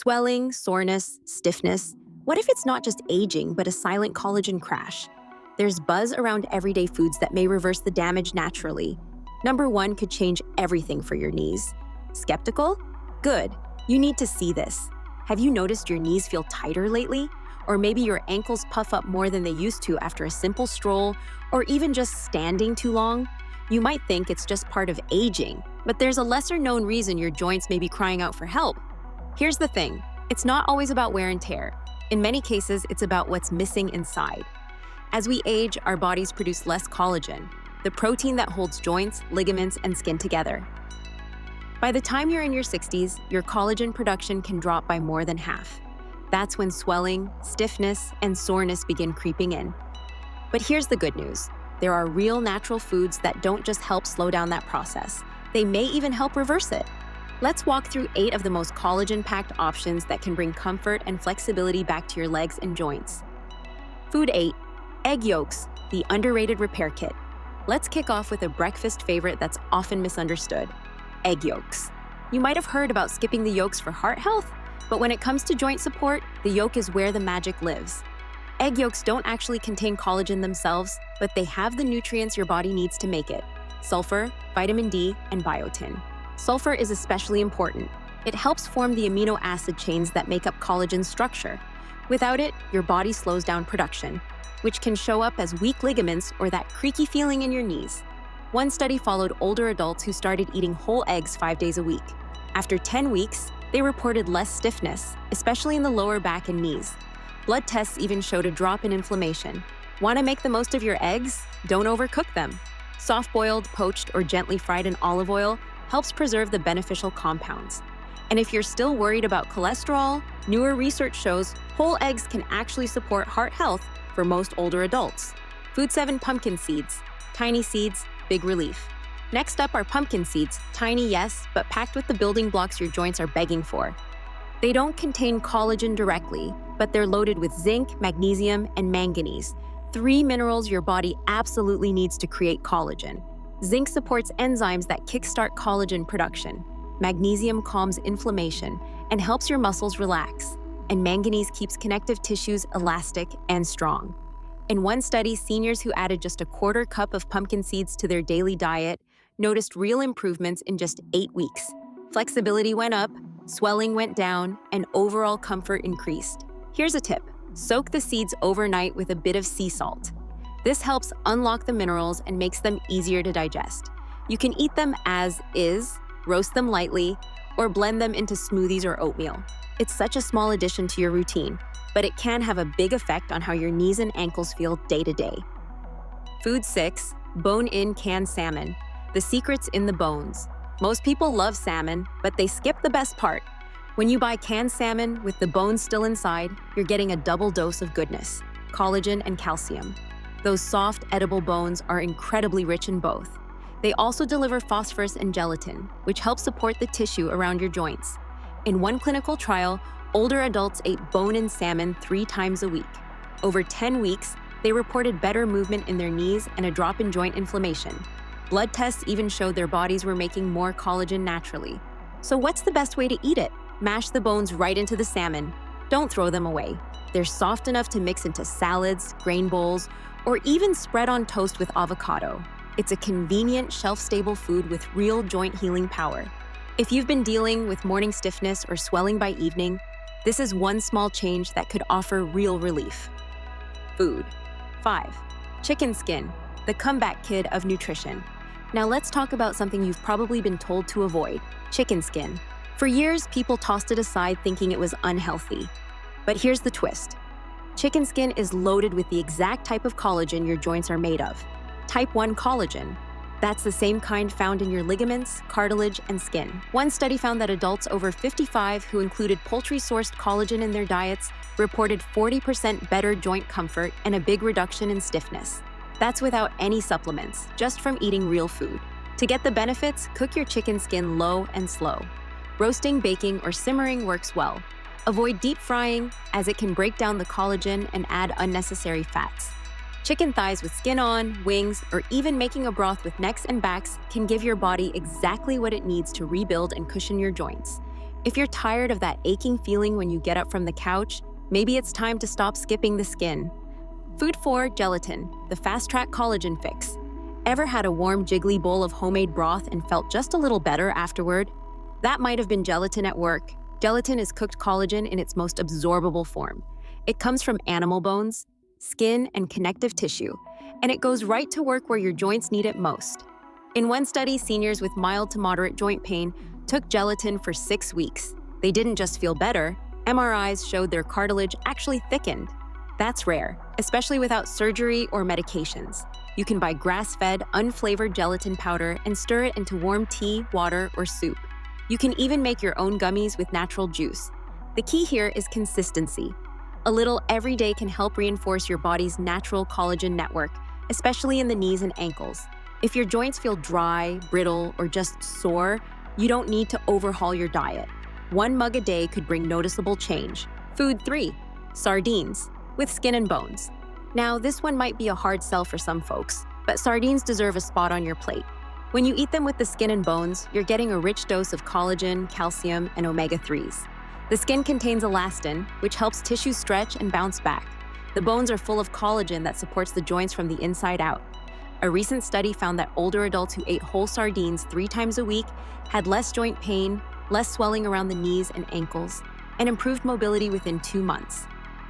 Swelling, soreness, stiffness. What if it's not just aging, but a silent collagen crash? There's buzz around everyday foods that may reverse the damage naturally. Number one could change everything for your knees. Skeptical? Good. You need to see this. Have you noticed your knees feel tighter lately? Or maybe your ankles puff up more than they used to after a simple stroll, or even just standing too long? You might think it's just part of aging, but there's a lesser-known reason your joints may be crying out for help. Here's the thing, it's not always about wear and tear. In many cases, it's about what's missing inside. As we age, our bodies produce less collagen, the protein that holds joints, ligaments, and skin together. By the time you're in your 60s, your collagen production can drop by more than half. That's when swelling, stiffness, and soreness begin creeping in. But here's the good news. There are real natural foods that don't just help slow down that process. They may even help reverse it. Let's walk through 8 of the most collagen-packed options that can bring comfort and flexibility back to your legs and joints. Food 8. Egg yolks, the underrated repair kit. Let's kick off with a breakfast favorite that's often misunderstood. Egg yolks. You might have heard about skipping the yolks for heart health, but when it comes to joint support, the yolk is where the magic lives. Egg yolks don't actually contain collagen themselves, but they have the nutrients your body needs to make it: sulfur, vitamin D, and biotin. Sulfur is especially important. It helps form the amino acid chains that make up collagen's structure. Without it, your body slows down production, which can show up as weak ligaments or that creaky feeling in your knees. One study followed older adults who started eating whole eggs 5 days a week. After 10 weeks, they reported less stiffness, especially in the lower back and knees. Blood tests even showed a drop in inflammation. Want to make the most of your eggs? Don't overcook them. Soft-boiled, poached, or gently fried in olive oil helps preserve the beneficial compounds. And if you're still worried about cholesterol, newer research shows whole eggs can actually support heart health for most older adults. Food 7. Pumpkin seeds. Tiny seeds, big relief. Next up are pumpkin seeds, tiny yes, but packed with the building blocks your joints are begging for. They don't contain collagen directly, but they're loaded with zinc, magnesium, and manganese, 3 minerals your body absolutely needs to create collagen. Zinc supports enzymes that kickstart collagen production. Magnesium calms inflammation and helps your muscles relax. And manganese keeps connective tissues elastic and strong. In one study, seniors who added just a quarter cup of pumpkin seeds to their daily diet noticed real improvements in just 8 weeks. Flexibility went up, swelling went down, and overall comfort increased. Here's a tip. Soak the seeds overnight with a bit of sea salt. This helps unlock the minerals and makes them easier to digest. You can eat them as is, roast them lightly, or blend them into smoothies or oatmeal. It's such a small addition to your routine, but it can have a big effect on how your knees and ankles feel day to day. Food 6. Bone-in canned salmon. The secret's in the bones. Most people love salmon, but they skip the best part. When you buy canned salmon with the bones still inside, you're getting a double dose of goodness: collagen and calcium. Those soft, edible bones are incredibly rich in both. They also deliver phosphorus and gelatin, which help support the tissue around your joints. In one clinical trial, older adults ate bone-in salmon 3 times a week. Over 10 weeks, they reported better movement in their knees and a drop in joint inflammation. Blood tests even showed their bodies were making more collagen naturally. So what's the best way to eat it? Mash the bones right into the salmon. Don't throw them away. They're soft enough to mix into salads, grain bowls, or even spread on toast with avocado. It's a convenient, shelf-stable food with real joint healing power. If you've been dealing with morning stiffness or swelling by evening, this is one small change that could offer real relief. Food 5. Chicken skin, the comeback kid of nutrition. Now let's talk about something you've probably been told to avoid: chicken skin. For years, people tossed it aside thinking it was unhealthy. But here's the twist. Chicken skin is loaded with the exact type of collagen your joints are made of: type 1 collagen. That's the same kind found in your ligaments, cartilage, and skin. One study found that adults over 55 who included poultry-sourced collagen in their diets reported 40% better joint comfort and a big reduction in stiffness. That's without any supplements, just from eating real food. To get the benefits, cook your chicken skin low and slow. Roasting, baking, or simmering works well. Avoid deep frying, as it can break down the collagen and add unnecessary fats. Chicken thighs with skin on, wings, or even making a broth with necks and backs can give your body exactly what it needs to rebuild and cushion your joints. If you're tired of that aching feeling when you get up from the couch, maybe it's time to stop skipping the skin. Food 4, gelatin, the fast-track collagen fix. Ever had a warm, jiggly bowl of homemade broth and felt just a little better afterward? That might have been gelatin at work. Gelatin is cooked collagen in its most absorbable form. It comes from animal bones, skin, and connective tissue, and it goes right to work where your joints need it most. In one study, seniors with mild to moderate joint pain took gelatin for 6 weeks. They didn't just feel better, MRIs showed their cartilage actually thickened. That's rare, especially without surgery or medications. You can buy grass-fed, unflavored gelatin powder and stir it into warm tea, water, or soup. You can even make your own gummies with natural juice. The key here is consistency. A little every day can help reinforce your body's natural collagen network, especially in the knees and ankles. If your joints feel dry, brittle, or just sore, you don't need to overhaul your diet. 1 mug a day could bring noticeable change. Food 3, sardines, with skin and bones. Now, this one might be a hard sell for some folks, but sardines deserve a spot on your plate. When you eat them with the skin and bones, you're getting a rich dose of collagen, calcium, and omega-3s. The skin contains elastin, which helps tissue stretch and bounce back. The bones are full of collagen that supports the joints from the inside out. A recent study found that older adults who ate whole sardines 3 times a week had less joint pain, less swelling around the knees and ankles, and improved mobility within 2 months.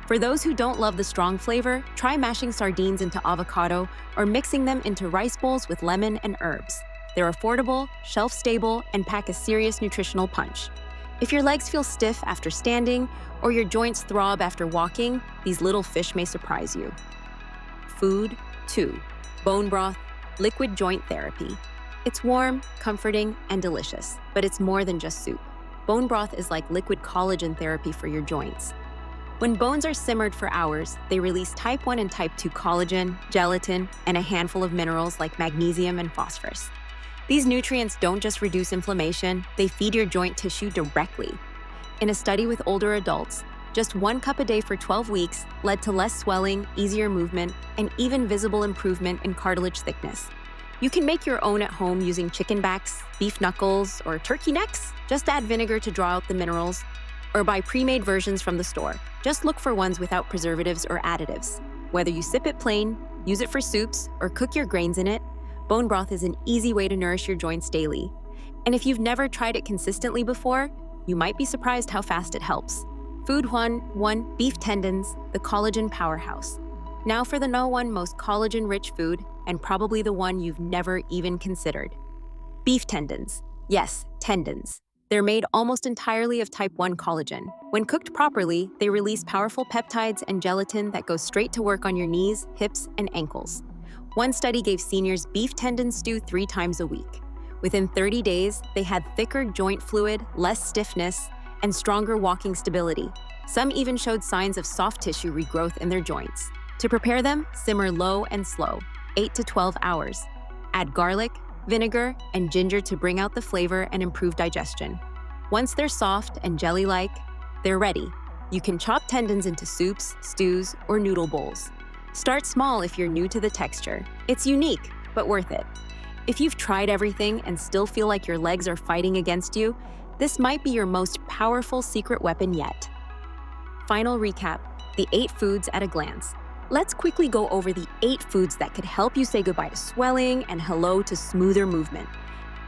For those who don't love the strong flavor, try mashing sardines into avocado or mixing them into rice bowls with lemon and herbs. They're affordable, shelf-stable, and pack a serious nutritional punch. If your legs feel stiff after standing or your joints throb after walking, these little fish may surprise you. Food 2, bone broth, liquid joint therapy. It's warm, comforting, and delicious, but it's more than just soup. Bone broth is like liquid collagen therapy for your joints. When bones are simmered for hours, they release type 1 and type 2 collagen, gelatin, and a handful of minerals like magnesium and phosphorus. These nutrients don't just reduce inflammation, they feed your joint tissue directly. In a study with older adults, just 1 cup a day for 12 weeks led to less swelling, easier movement, and even visible improvement in cartilage thickness. You can make your own at home using chicken backs, beef knuckles, or turkey necks. Just add vinegar to draw out the minerals, or buy pre-made versions from the store. Just look for ones without preservatives or additives. Whether you sip it plain, use it for soups, or cook your grains in it, bone broth is an easy way to nourish your joints daily. And if you've never tried it consistently before, you might be surprised how fast it helps. Food 1, beef tendons, the collagen powerhouse. Now for the #1 most collagen-rich food, and probably the one you've never even considered. Beef tendons. Yes, tendons. They're made almost entirely of type 1 collagen. When cooked properly, they release powerful peptides and gelatin that go straight to work on your knees, hips, and ankles. One study gave seniors beef tendon stew 3 times a week. Within 30 days, they had thicker joint fluid, less stiffness, and stronger walking stability. Some even showed signs of soft tissue regrowth in their joints. To prepare them, simmer low and slow, 8 to 12 hours. Add garlic, vinegar, and ginger to bring out the flavor and improve digestion. Once they're soft and jelly-like, they're ready. You can chop tendons into soups, stews, or noodle bowls. Start small if you're new to the texture. It's unique, but worth it. If you've tried everything and still feel like your legs are fighting against you, this might be your most powerful secret weapon yet. Final recap, the 8 foods at a glance. Let's quickly go over the 8 foods that could help you say goodbye to swelling and hello to smoother movement.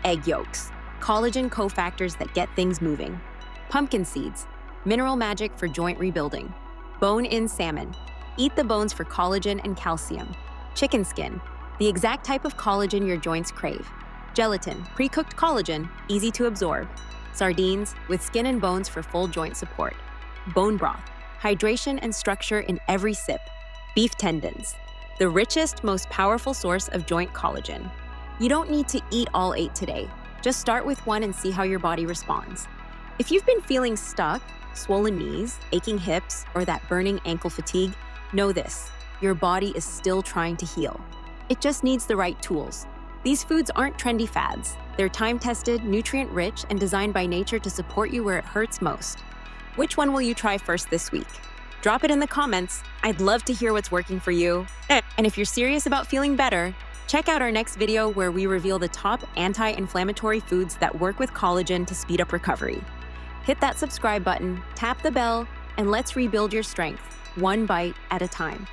Egg yolks, collagen cofactors that get things moving. Pumpkin seeds, mineral magic for joint rebuilding. Bone-in salmon, eat the bones for collagen and calcium. Chicken skin, the exact type of collagen your joints crave. Gelatin, pre-cooked collagen, easy to absorb. Sardines, with skin and bones for full joint support. Bone broth, hydration and structure in every sip. Beef tendons, the richest, most powerful source of joint collagen. You don't need to eat all 8 today. Just start with 1 and see how your body responds. If you've been feeling stuck, swollen knees, aching hips, or that burning ankle fatigue, know this, your body is still trying to heal. It just needs the right tools. These foods aren't trendy fads. They're time-tested, nutrient-rich, and designed by nature to support you where it hurts most. Which one will you try first this week? Drop it in the comments. I'd love to hear what's working for you. And if you're serious about feeling better, check out our next video where we reveal the top anti-inflammatory foods that work with collagen to speed up recovery. Hit that subscribe button, tap the bell, and let's rebuild your strength, one bite at a time.